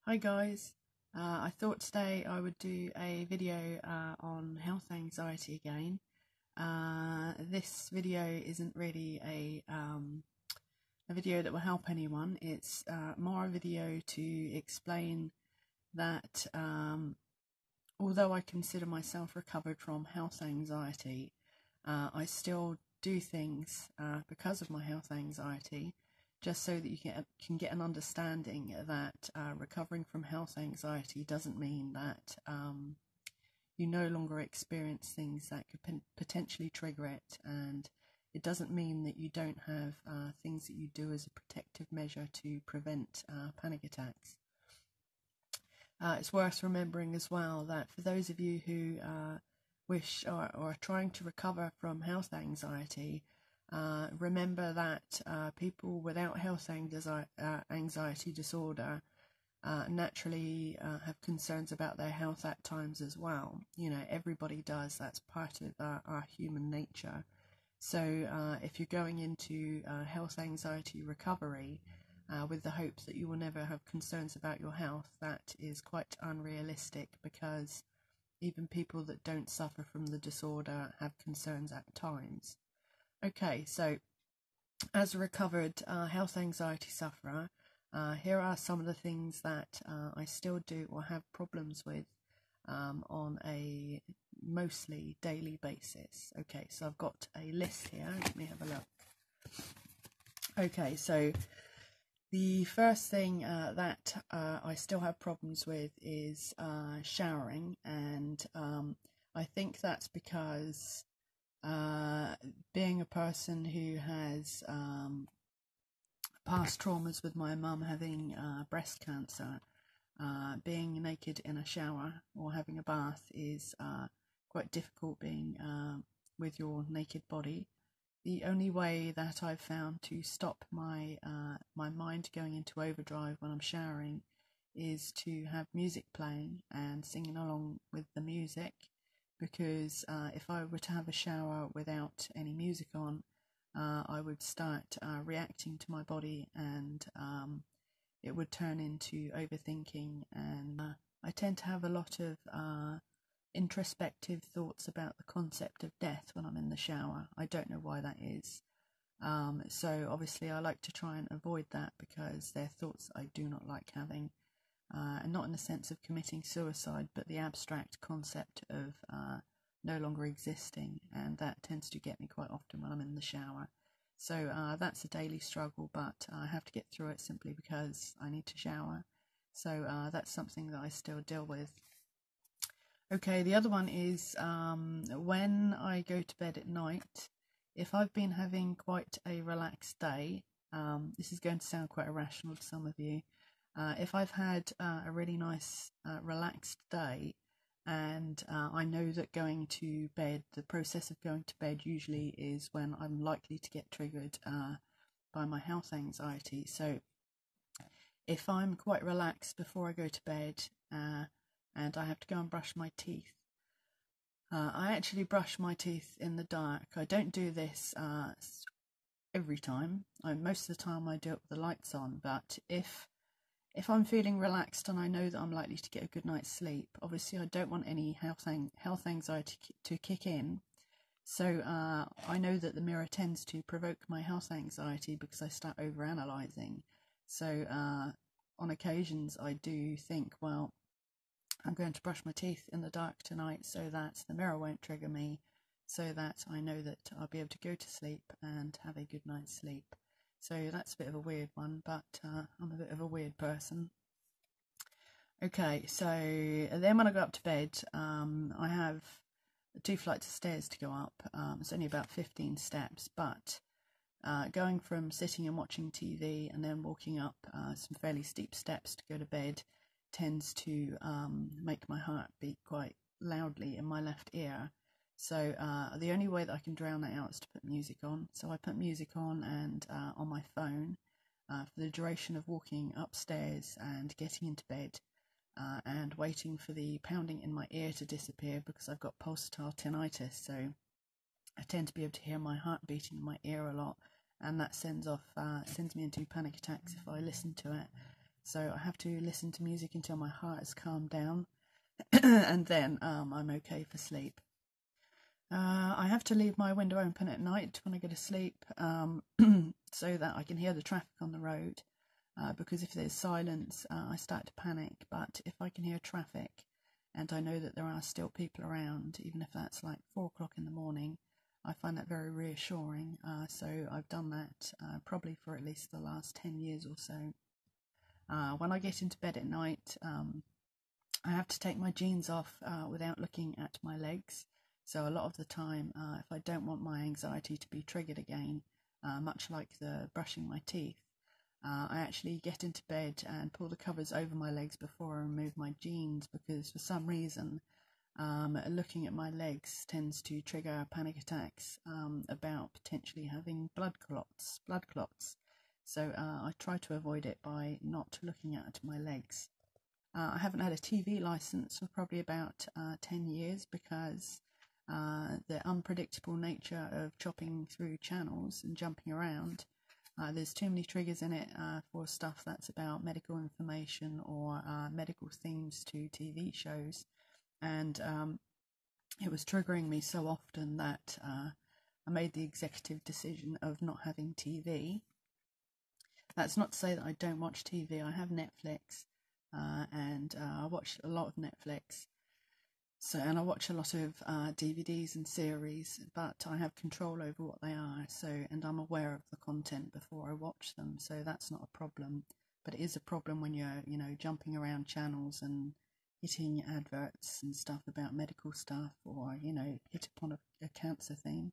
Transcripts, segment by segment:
Hi guys, I thought today I would do a video on health anxiety again. This video isn't really a video that will help anyone. It's more a video to explain that although I consider myself recovered from health anxiety, I still do things because of my health anxiety, just so that you can get an understanding that recovering from health anxiety doesn't mean that you no longer experience things that could potentially trigger it, and it doesn't mean that you don't have things that you do as a protective measure to prevent panic attacks. It's worth remembering as well that for those of you who wish or are trying to recover from health anxiety, remember that people without health anxiety disorder naturally have concerns about their health at times as well. You know, everybody does. That's part of our human nature. So if you're going into health anxiety recovery with the hope that you will never have concerns about your health, that is quite unrealistic, because even people that don't suffer from the disorder have concerns at times. Okay, so as a recovered health anxiety sufferer, here are some of the things that I still do or have problems with on a mostly daily basis. Okay, so I've got a list here. Let me have a look. Okay, so the first thing that I still have problems with is showering, and I think that's because being a person who has past traumas with my mum having breast cancer, being naked in a shower or having a bath is quite difficult, being with your naked body. The only way that I've found to stop my mind going into overdrive when I'm showering is to have music playing and singing along with the music, because if I were to have a shower without any music on, I would start reacting to my body, and it would turn into overthinking, and I tend to have a lot of introspective thoughts about the concept of death when I'm in the shower. I don't know why that is. So obviously I like to try and avoid that, because they're thoughts I do not like having, and not in the sense of committing suicide, but the abstract concept of no longer existing, and that tends to get me quite often when I'm in the shower. So that's a daily struggle, but I have to get through it simply because I need to shower. So that's something that I still deal with. Okay, the other one is when I go to bed at night, if I've been having quite a relaxed day, this is going to sound quite irrational to some of you, if I've had a really nice relaxed day, and I know that going to bed, the process of going to bed usually is when I'm likely to get triggered by my health anxiety. So if I'm quite relaxed before I go to bed and I have to go and brush my teeth, I actually brush my teeth in the dark. I don't do this every time. Most of the time I do it with the lights on, but if I'm feeling relaxed and I know that I'm likely to get a good night's sleep, obviously I don't want any health anxiety to kick in. So I know that the mirror tends to provoke my health anxiety because I start overanalyzing. So on occasions I do think, well, I'm going to brush my teeth in the dark tonight so that the mirror won't trigger me, so that I know that I'll be able to go to sleep and have a good night's sleep. So that's a bit of a weird one, but I'm a bit of a weird person. Okay, so then when I go up to bed, I have 2 flights of stairs to go up. It's only about 15 steps, but going from sitting and watching TV and then walking up some fairly steep steps to go to bed tends to make my heart beat quite loudly in my left ear. So the only way that I can drown that out is to put music on. So I put music on, and on my phone for the duration of walking upstairs and getting into bed, and waiting for the pounding in my ear to disappear, because I've got pulsatile tinnitus, so I tend to be able to hear my heart beating in my ear a lot, and that sends me into panic attacks if I listen to it. So I have to listen to music until my heart has calmed down, and then I'm okay for sleep. I have to leave my window open at night when I go to sleep, so that I can hear the traffic on the road, because if there's silence, I start to panic. But if I can hear traffic and I know that there are still people around, even if that's like 4 o'clock in the morning, I find that very reassuring. So I've done that probably for at least the last 10 years or so. When I get into bed at night, I have to take my jeans off without looking at my legs. So a lot of the time, if I don't want my anxiety to be triggered again, much like the brushing my teeth, I actually get into bed and pull the covers over my legs before I remove my jeans, because for some reason looking at my legs tends to trigger panic attacks about potentially having blood clots. So I try to avoid it by not looking at my legs. I haven't had a TV license for probably about 10 years because the unpredictable nature of chopping through channels and jumping around, there's too many triggers in it for stuff that's about medical information or medical themes to TV shows, and it was triggering me so often that I made the executive decision of not having TV. That's not to say that I don't watch TV. I have Netflix, and I watch a lot of Netflix. And I watch a lot of DVDs and series, but I have control over what they are. And I'm aware of the content before I watch them, so that's not a problem. But it is a problem when you're, jumping around channels and hitting adverts and stuff about medical stuff, or hit upon a cancer theme.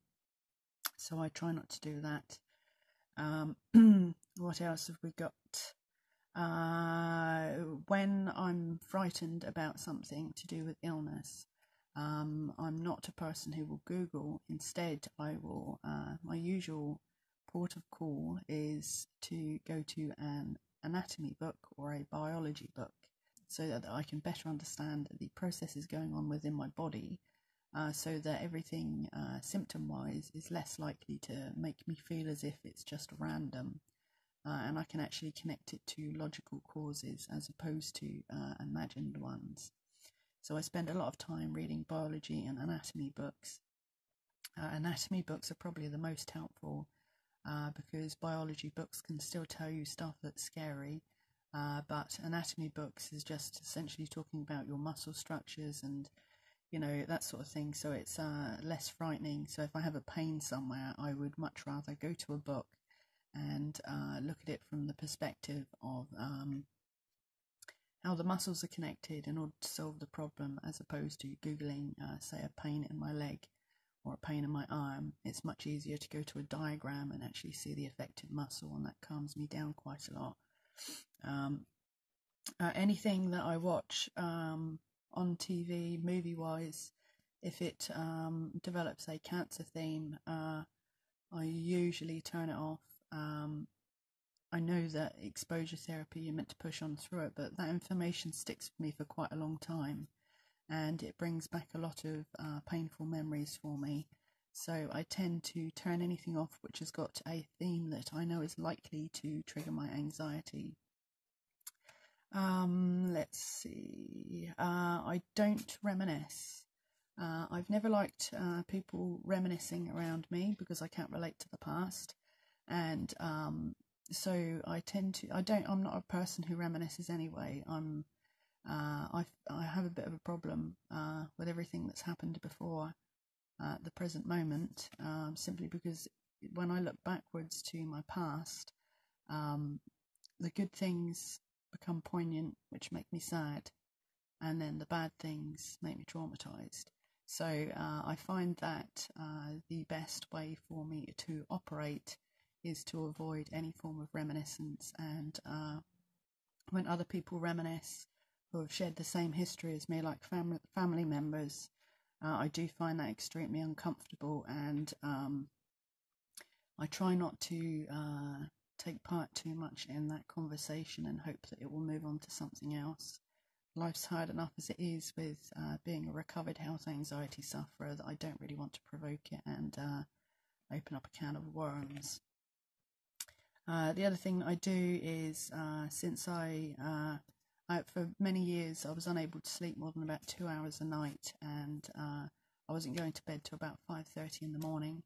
So I try not to do that. What else have we got? When I'm frightened about something to do with illness, I'm not a person who will Google. Instead, I will. My usual port of call is to go to an anatomy book or a biology book, so that I can better understand the processes going on within my body, so that everything symptom-wise is less likely to make me feel as if it's just random. And I can actually connect it to logical causes as opposed to imagined ones. So I spend a lot of time reading biology and anatomy books. Anatomy books are probably the most helpful because biology books can still tell you stuff that's scary, but anatomy books is just essentially talking about your muscle structures and that sort of thing, so it's less frightening. So if I have a pain somewhere, I would much rather go to a book and look at it from the perspective of how the muscles are connected in order to solve the problem, as opposed to Googling, say, a pain in my leg or a pain in my arm. It's much easier to go to a diagram and actually see the affected muscle, and that calms me down quite a lot. Anything that I watch on TV, movie-wise, if it develops a cancer theme, I usually turn it off. I know that exposure therapy, you're meant to push on through it, but that information sticks with me for quite a long time, and it brings back a lot of painful memories for me. So I tend to turn anything off which has got a theme that I know is likely to trigger my anxiety. Let's see. I don't reminisce. I've never liked people reminiscing around me because I can't relate to the past, and so I'm not a person who reminisces anyway. I have a bit of a problem with everything that's happened before the present moment, simply because when I look backwards to my past, the good things become poignant, which make me sad, and then the bad things make me traumatized. So I find that the best way for me to operate is to avoid any form of reminiscence, and when other people reminisce who have shared the same history as me, like family members, I do find that extremely uncomfortable, and I try not to take part too much in that conversation and hope that it will move on to something else. Life's hard enough as it is with being a recovered health anxiety sufferer, that I don't really want to provoke it and open up a can of worms. The other thing I do is, since for many years I was unable to sleep more than about 2 hours a night, and I wasn't going to bed till about 5:30 in the morning,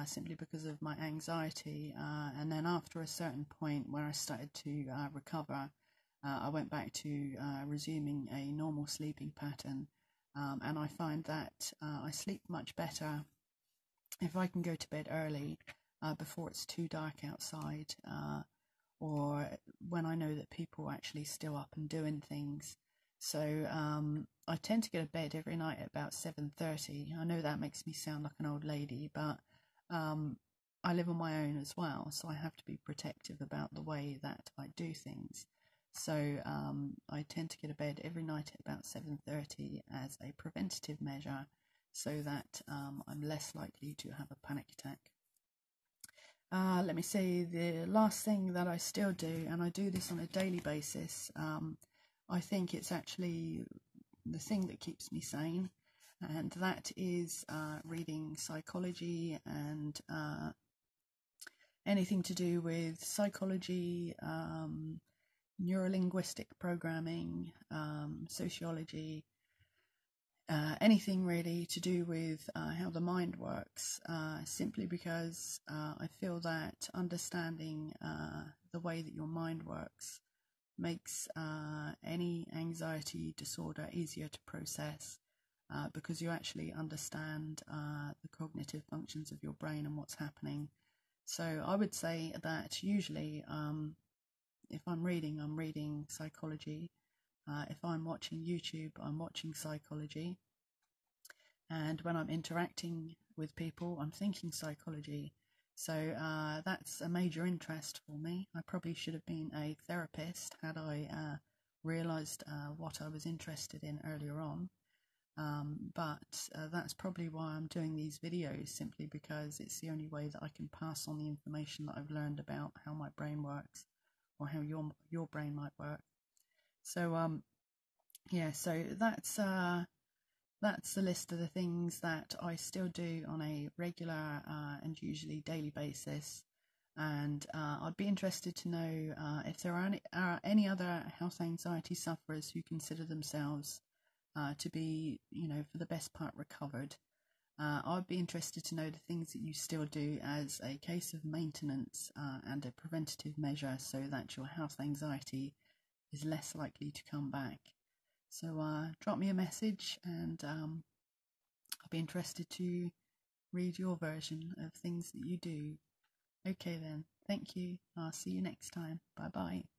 simply because of my anxiety. And then after a certain point where I started to recover, I went back to resuming a normal sleeping pattern, and I find that I sleep much better if I can go to bed early, before it's too dark outside, or when I know that people are actually still up and doing things. So I tend to go to bed every night at about 7:30. I know that makes me sound like an old lady, but I live on my own as well, so I have to be protective about the way that I do things. So I tend to go to bed every night at about 7:30 as a preventative measure, so that I'm less likely to have a panic attack. Let me say the last thing that I still do, and I do this on a daily basis. I think it's actually the thing that keeps me sane, and that is reading psychology and anything to do with psychology, neurolinguistic programming, sociology, anything really to do with how the mind works, simply because I feel that understanding the way that your mind works makes any anxiety disorder easier to process, because you actually understand the cognitive functions of your brain and what's happening. So I would say that usually if I'm reading psychology. If I'm watching YouTube, I'm watching psychology. And when I'm interacting with people, I'm thinking psychology. So that's a major interest for me. I probably should have been a therapist had I realised what I was interested in earlier on. But that's probably why I'm doing these videos, simply because it's the only way that I can pass on the information that I've learned about how my brain works, or how your brain might work. So yeah, so that's the list of the things that I still do on a regular and usually daily basis. And I'd be interested to know if there are any other health anxiety sufferers who consider themselves to be, for the best part recovered. I'd be interested to know the things that you still do as a case of maintenance and a preventative measure, so that your health anxiety is less likely to come back. So drop me a message, and I'll be interested to read your version of things that you do. Okay then, thank you. I'll see you next time. Bye bye.